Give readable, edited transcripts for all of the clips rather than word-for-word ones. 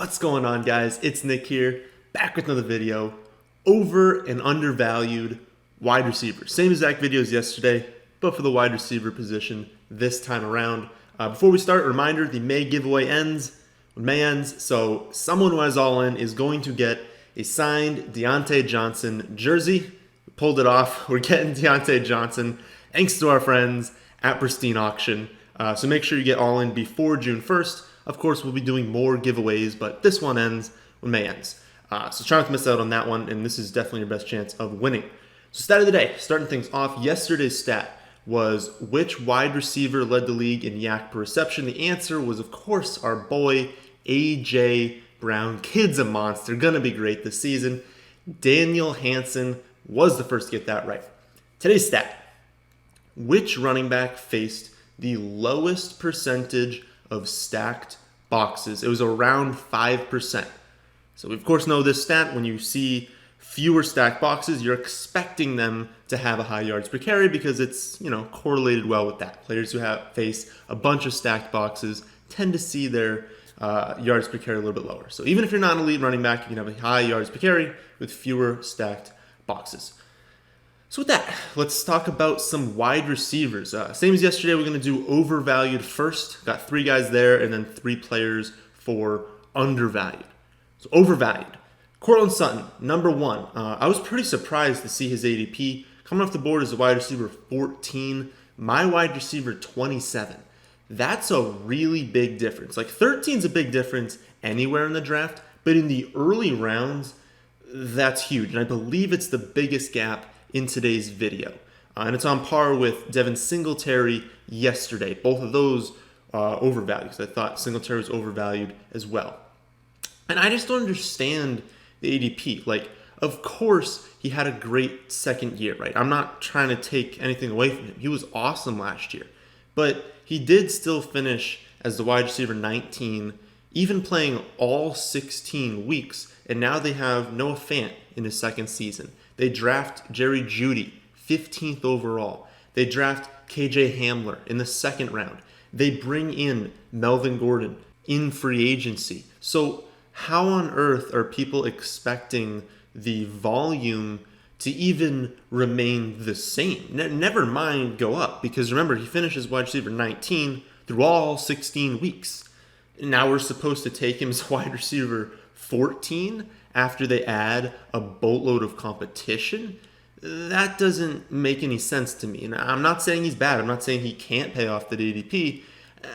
What's going on, guys? It's Nick here, back with another video. Over and undervalued wide receivers. Same exact video as yesterday, but for the wide receiver position this time around. Before we start, a reminder, the May giveaway ends when May ends, so someone who has all in is going to get a signed Deontay Johnson jersey. We pulled it off. We're getting Deontay Johnson thanks to our friends at Pristine Auction. So make sure you get all in before June 1st. Of course, we'll be doing more giveaways, but this one ends when May ends. So try not to miss out on that one, and this is definitely your best chance of winning. So stat of the day, starting things off, yesterday's stat was which wide receiver led the league in yak per reception. The answer was, of course, our boy A.J. Brown. Kid's a monster, gonna be great this season. Daniel Hansen was the first to get that right. Today's stat, which running back faced the lowest percentage of stacked boxes? It was around 5%. So we of course know this stat. When you see fewer stacked boxes, you're expecting them to have a high yards per carry because it's, correlated well with that. Players who face a bunch of stacked boxes tend to see their yards per carry a little bit lower. So even if you're not an elite running back, you can have a high yards per carry with fewer stacked boxes. So with that, let's talk about some wide receivers. Same as yesterday, we're going to do overvalued first. Got 3 guys there and then 3 players for undervalued. So overvalued. Courtland Sutton, number 1. I was pretty surprised to see his ADP. Coming off the board as a wide receiver 14, my wide receiver 27. That's a really big difference. Like 13 is a big difference anywhere in the draft, but in the early rounds, that's huge. And I believe it's the biggest gap in today's video. And it's on par with Devin Singletary yesterday. Both of those overvalued, because I thought Singletary was overvalued as well. And I just don't understand the ADP. Like, of course, he had a great second year, right? I'm not trying to take anything away from him. He was awesome last year. But he did still finish as the wide receiver 19, even playing all 16 weeks. And now they have Noah Fant in his second season. They draft Jerry Jeudy, 15th overall. They draft KJ Hamler in the second round. They bring in Melvin Gordon in free agency. So how on earth are people expecting the volume to even remain the same? Never mind go up, because remember, he finishes wide receiver 19 through all 16 weeks. Now we're supposed to take him as wide receiver 14 after they add a boatload of competition? That doesn't make any sense to me. And I'm not saying he's bad. I'm not saying he can't pay off the ADP.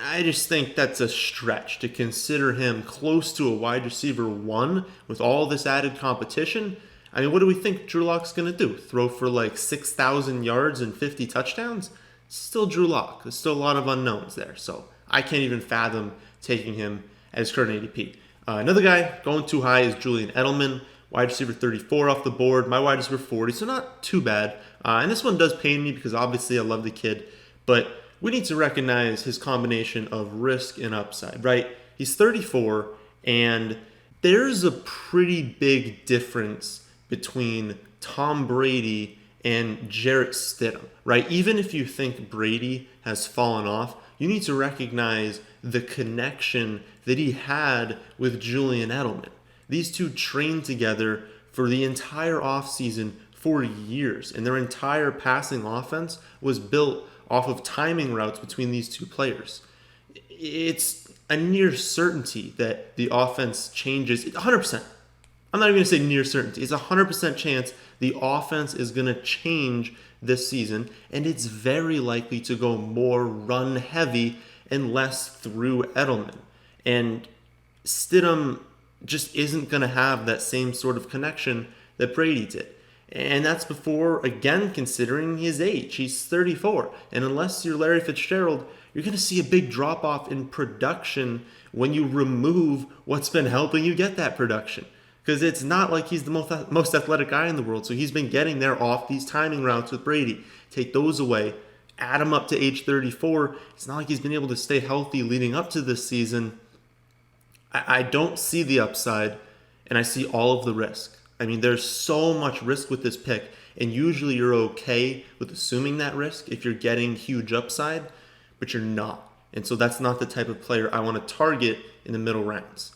I just think that's a stretch to consider him close to a wide receiver 1 with all this added competition. I mean, what do we think Drew Lock's going to do? Throw for like 6,000 yards and 50 touchdowns? Still Drew Lock. There's still a lot of unknowns there. So I can't even fathom taking him as current ADP. Another guy going too high is Julian Edelman, wide receiver 34 off the board. My wide receiver 40, so not too bad. And this one does pain me because obviously I love the kid, but we need to recognize his combination of risk and upside, right? He's 34, and there's a pretty big difference between Tom Brady and Jarrett Stidham, right? Even if you think Brady has fallen off, you need to recognize the connection that he had with Julian Edelman. These two trained together for the entire offseason for years, and their entire passing offense was built off of timing routes between these two players. It's a near certainty that the offense changes. 100%. I'm not even going to say near certainty. It's a 100% chance the offense is going to change this season, and it's very likely to go more run heavy and less through Edelman. And Stidham just isn't going to have that same sort of connection that Brady did. And that's before, again, considering his age. He's 34. And unless you're Larry Fitzgerald, you're going to see a big drop-off in production when you remove what's been helping you get that production. Because it's not like he's the most athletic guy in the world. So he's been getting there off these timing routes with Brady. Take those away, add him up to age 34. It's not like he's been able to stay healthy leading up to this season. I don't see the upside, and I see all of the risk. I mean, there's so much risk with this pick, and usually you're okay with assuming that risk if you're getting huge upside, but you're not. And so that's not the type of player I want to target in the middle rounds.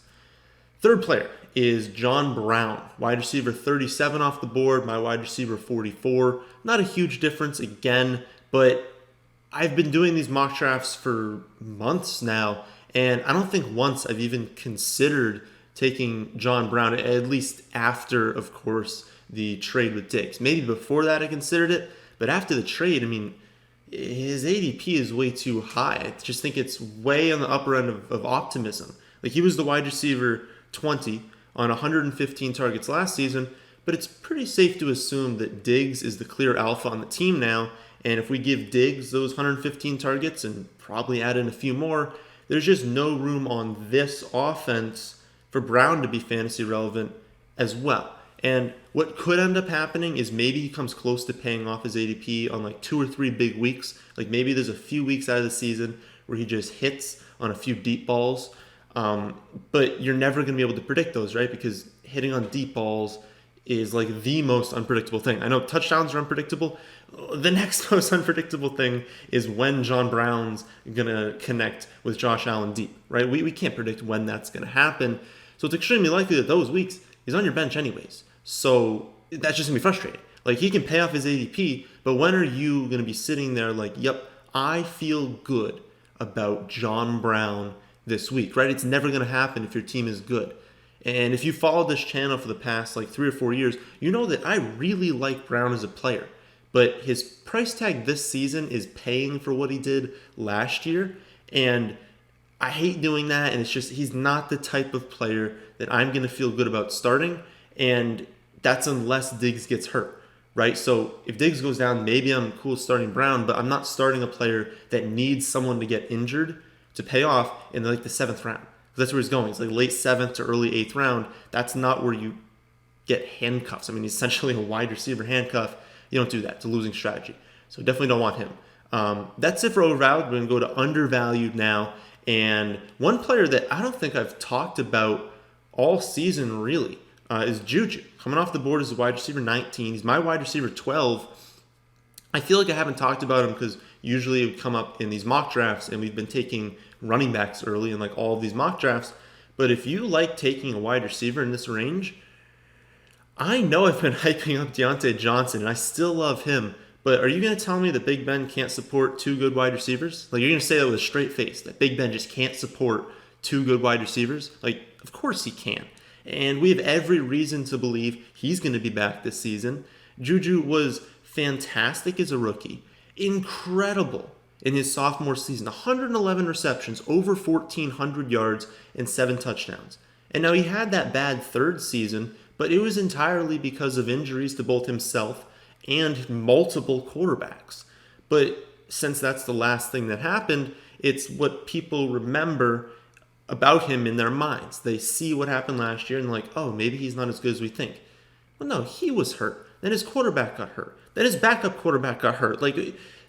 Third player is John Brown, wide receiver 37 off the board, my wide receiver 44. Not a huge difference again, but I've been doing these mock drafts for months now, and I don't think once I've even considered taking John Brown, at least after, of course, the trade with Diggs. Maybe before that I considered it, but after the trade, I mean, his ADP is way too high. I just think it's way on the upper end of optimism. Like, he was the wide receiver 20 on 115 targets last season, but it's pretty safe to assume that Diggs is the clear alpha on the team now, and if we give Diggs those 115 targets and probably add in a few more, there's just no room on this offense for Brown to be fantasy relevant as well. And what could end up happening is maybe he comes close to paying off his ADP on like 2 or 3 big weeks. Like, maybe there's a few weeks out of the season where he just hits on a few deep balls. But you're never going to be able to predict those, right? Because hitting on deep balls is like the most unpredictable thing. I know touchdowns are unpredictable. The next most unpredictable thing is when John Brown's going to connect with Josh Allen deep, right? We can't predict when that's going to happen. So it's extremely likely that those weeks he's on your bench anyways. So that's just going to be frustrating. Like, he can pay off his ADP, but when are you going to be sitting there like, yep, I feel good about John Brown this week, right? It's never going to happen if your team is good. And if you followed this channel for the past like 3 or 4 years, you know that I really like Brown as a player. But his price tag this season is paying for what he did last year. And I hate doing that. And it's just, he's not the type of player that I'm going to feel good about starting. And that's unless Diggs gets hurt, right? So if Diggs goes down, maybe I'm cool starting Brown, but I'm not starting a player that needs someone to get injured to pay off in like the 7th round. That's where he's going. It's like late 7th to early 8th round. That's not where you get handcuffs. I mean, essentially a wide receiver handcuff. You don't do that. It's a losing strategy. So definitely don't want him. That's it for overvalued. We're going to go to undervalued now. And one player that I don't think I've talked about all season really is Juju. Coming off the board as a wide receiver 19. He's my wide receiver 12. I feel like I haven't talked about him because usually it would come up in these mock drafts, and we've been taking running backs early in like all of these mock drafts. But if you like taking a wide receiver in this range, I know I've been hyping up Deontay Johnson, and I still love him. But are you going to tell me that Big Ben can't support 2 good wide receivers? Like, you're going to say that with a straight face, that Big Ben just can't support 2 good wide receivers? Like, of course he can. And we have every reason to believe he's going to be back this season. Juju was fantastic as a rookie. Incredible in his sophomore season. 111 receptions, over 1,400 yards, and 7 touchdowns. And now he had that bad third season, but it was entirely because of injuries to both himself and multiple quarterbacks. But since that's the last thing that happened, it's what people remember about him in their minds. They see what happened last year and they're like, oh, maybe he's not as good as we think. Well, no, he was hurt. Then his quarterback got hurt. Then his backup quarterback got hurt. Like,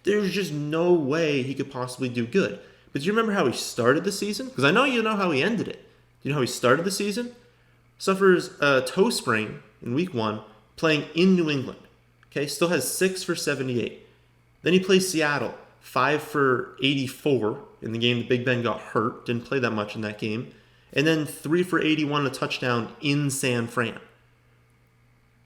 there's just no way he could possibly do good. But do you remember how he started the season? Because I know you know how he ended it. Do you know how he started the season? Suffers a toe sprain in week 1, playing in New England. Okay, still has 6 for 78. Then he plays Seattle, 5 for 84 in the game that Big Ben got hurt. Didn't play that much in that game. And then 3 for 81, a touchdown in San Fran.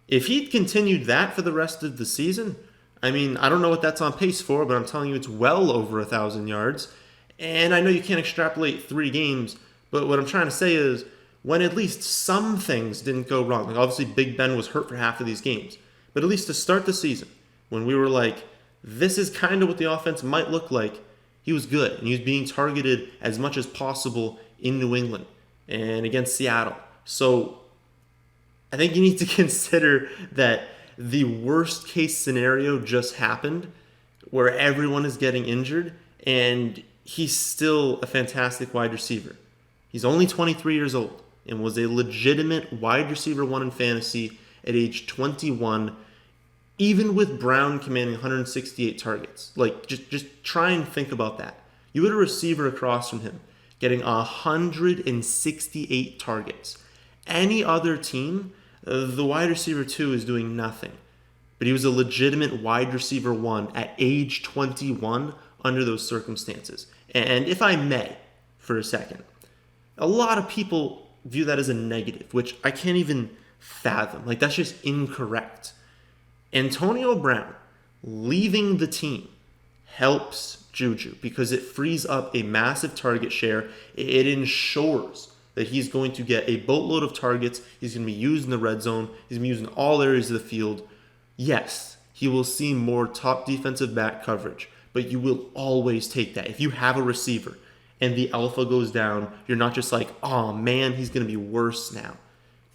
If he'd continued that for the rest of the season, I mean, I don't know what that's on pace for, but I'm telling you it's well over 1,000 yards. And I know you can't extrapolate 3 games, but what I'm trying to say is when at least some things didn't go wrong, like obviously Big Ben was hurt for half of these games, but at least to start the season, when we were like, this is kind of what the offense might look like, he was good. And he was being targeted as much as possible in New England and against Seattle. So I think you need to consider that the worst case scenario just happened where everyone is getting injured and he's still a fantastic wide receiver. He's only 23 years old and was a legitimate wide receiver 1 in fantasy at age 21, even with Brown commanding 168 targets. Like, just try and think about that. You had a receiver across from him getting 168 targets. Any other team, the wide receiver 2 is doing nothing. But he was a legitimate wide receiver 1 at age 21 under those circumstances. And if I may, for a second, a lot of people view that as a negative, which I can't even fathom. Like, that's just incorrect. Antonio Brown leaving the team helps Juju because it frees up a massive target share. It ensures that he's going to get a boatload of targets. He's going to be used in the red zone. He's going to be used in all areas of the field. Yes, he will see more top defensive back coverage, but you will always take that. If you have a receiver and the alpha goes down, you're not just like, oh man, he's going to be worse now.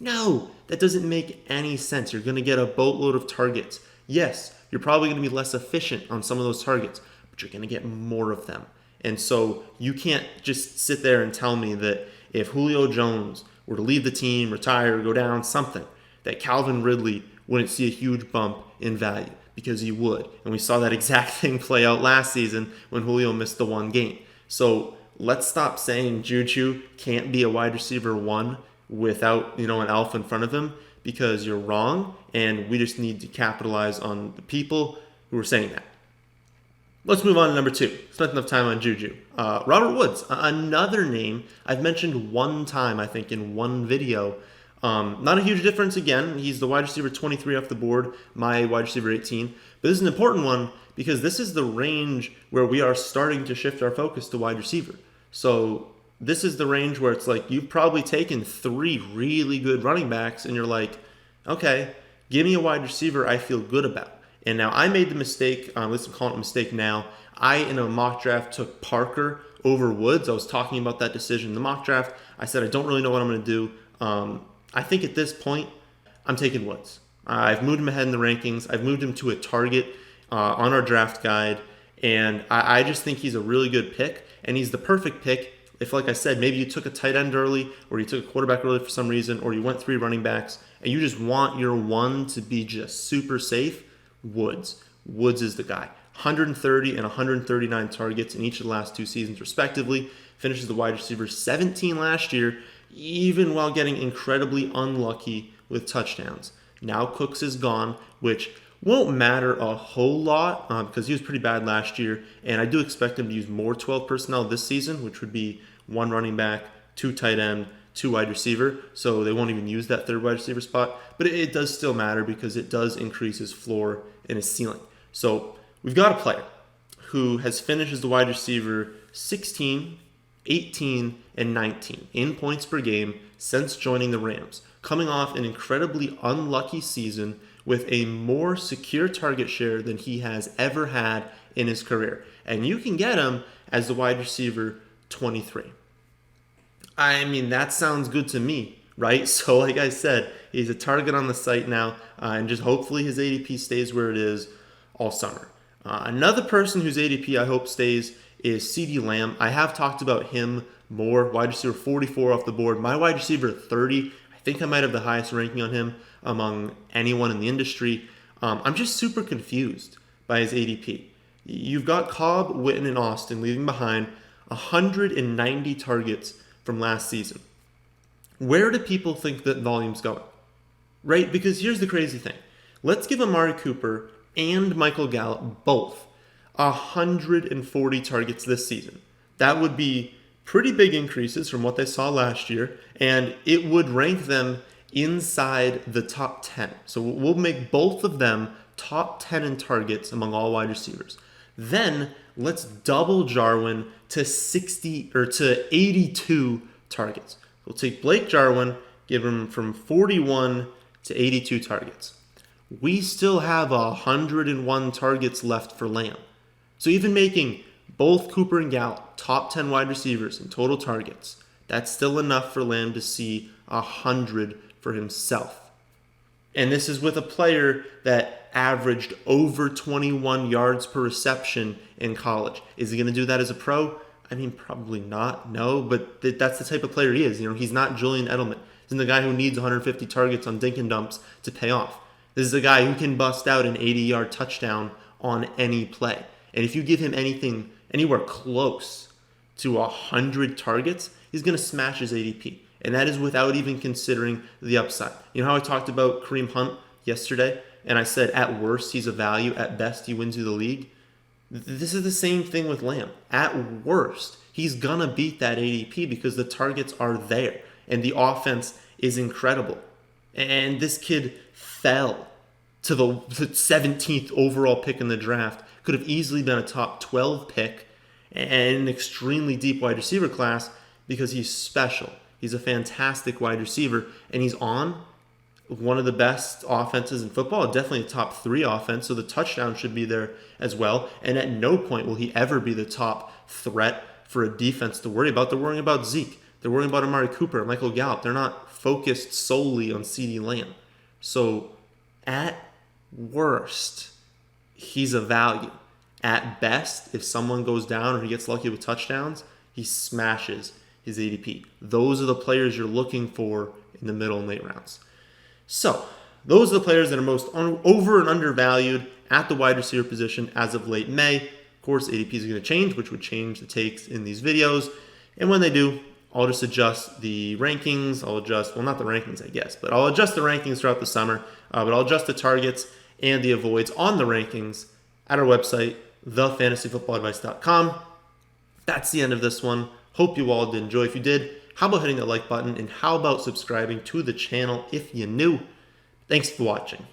No, that doesn't make any sense. You're going to get a boatload of targets. Yes, you're probably going to be less efficient on some of those targets, but you're going to get more of them. And so you can't just sit there and tell me that if Julio Jones were to leave the team, retire, go down, something, that Calvin Ridley wouldn't see a huge bump in value, because he would. And we saw that exact thing play out last season when Julio missed the one game. So let's stop saying Juju can't be a wide receiver 1 without, an alpha in front of him, because you're wrong, and we just need to capitalize on the people who are saying that. Let's move on to number 2. Spent enough time on Juju. Robert Woods, another name I've mentioned one time, I think, in one video. Not a huge difference again. He's the wide receiver 23 off the board, my wide receiver 18. But this is an important one because this is the range where we are starting to shift our focus to wide receiver. So this is the range where it's like you've probably taken 3 really good running backs and you're like, okay, give me a wide receiver I feel good about. And now I made the mistake, let's call it a mistake now. I, in a mock draft, took Parker over Woods. I was talking about that decision in the mock draft. I said, I don't really know what I'm going to do. I think at this point, I'm taking Woods. I've moved him ahead in the rankings. I've moved him to a target on our draft guide. And I just think he's a really good pick. And he's the perfect pick if, like I said, maybe you took a tight end early, or you took a quarterback early for some reason, or you went 3 running backs, and you just want your one to be just super safe. Woods is the guy. 130 and 139 targets in each of the last 2 seasons, respectively. Finishes the wide receiver 17 last year, even while getting incredibly unlucky with touchdowns. Now Cooks is gone, which won't matter a whole lot because he was pretty bad last year, and I do expect him to use more 12 personnel this season, which would be 1 running back, 2 tight end, 2 wide receiver, so they won't even use that 3rd wide receiver spot, but it does still matter because it does increase his floor and his ceiling. So we've got a player who has finished as the wide receiver 16, 18, and 19 in points per game since joining the Rams, coming off an incredibly unlucky season with a more secure target share than he has ever had in his career. And you can get him as the wide receiver 23. I mean, that sounds good to me, right? So like I said, he's a target on the site now, and just hopefully his ADP stays where it is all summer. Another person whose ADP I hope stays is Ceedee Lamb. I have talked about him more. Wide receiver 44 off the board. My wide receiver 30, I think I might have the highest ranking on him among anyone in the industry. I'm just super confused by his ADP. You've got Cobb, Witten, and Austin leaving behind 190 targets from last season. Where do people think that volume's going? Right? Because here's the crazy thing. Let's give Amari Cooper and Michael Gallup both 140 targets this season. That would be pretty big increases from what they saw last year, and it would rank them inside the top 10. So we'll make both of them top 10 in targets among all wide receivers. Then let's double Jarwin to 60 or to 82 targets. We'll take Blake Jarwin, give him from 41 to 82 targets. We still have 101 targets left for Lamb. So even making both Cooper and Gallup top 10 wide receivers in total targets, that's still enough for Lamb to see 100 for himself. And this is with a player that averaged over 21 yards per reception in college. Is he going to do that as a pro? I mean, probably not, no, but that's the type of player he is. He's not Julian Edelman. He's the guy who needs 150 targets on dink and dumps to pay off. This is a guy who can bust out an 80-yard touchdown on any play. And if you give him anything anywhere close to 100 targets, he's going to smash his ADP. And that is without even considering the upside. You know how I talked about Kareem Hunt yesterday? And I said at worst, he's a value. At best, he wins you the league. This is the same thing with Lamb. At worst, he's going to beat that ADP because the targets are there. and the offense is incredible. And this kid fell to the 17th overall pick in the draft. Could have easily been a top 12 pick and an extremely deep wide receiver class because he's special. He's a fantastic wide receiver, and he's on one of the best offenses in football, definitely a top 3 offense, so the touchdown should be there as well. And at no point will he ever be the top threat for a defense to worry about. They're worrying about Zeke. They're worrying about Amari Cooper, Michael Gallup. They're not focused solely on Ceedee Lamb. So at worst, he's a value. At best, if someone goes down or he gets lucky with touchdowns, he smashes his ADP. Those are the players you're looking for in the middle and late rounds. So those are the players that are most over and undervalued at the wide receiver position as of late May. Of course, ADP is going to change, which would change the takes in these videos. And when they do, I'll just adjust the rankings. I'll adjust, well, not the rankings, I guess, but I'll adjust the rankings throughout the summer. But I'll adjust the targets and the avoids on the rankings at our website, thefantasyfootballadvice.com. That's the end of this one. Hope you all did enjoy. If you did, how about hitting the like button, and how about subscribing to the channel if you're new? Thanks for watching.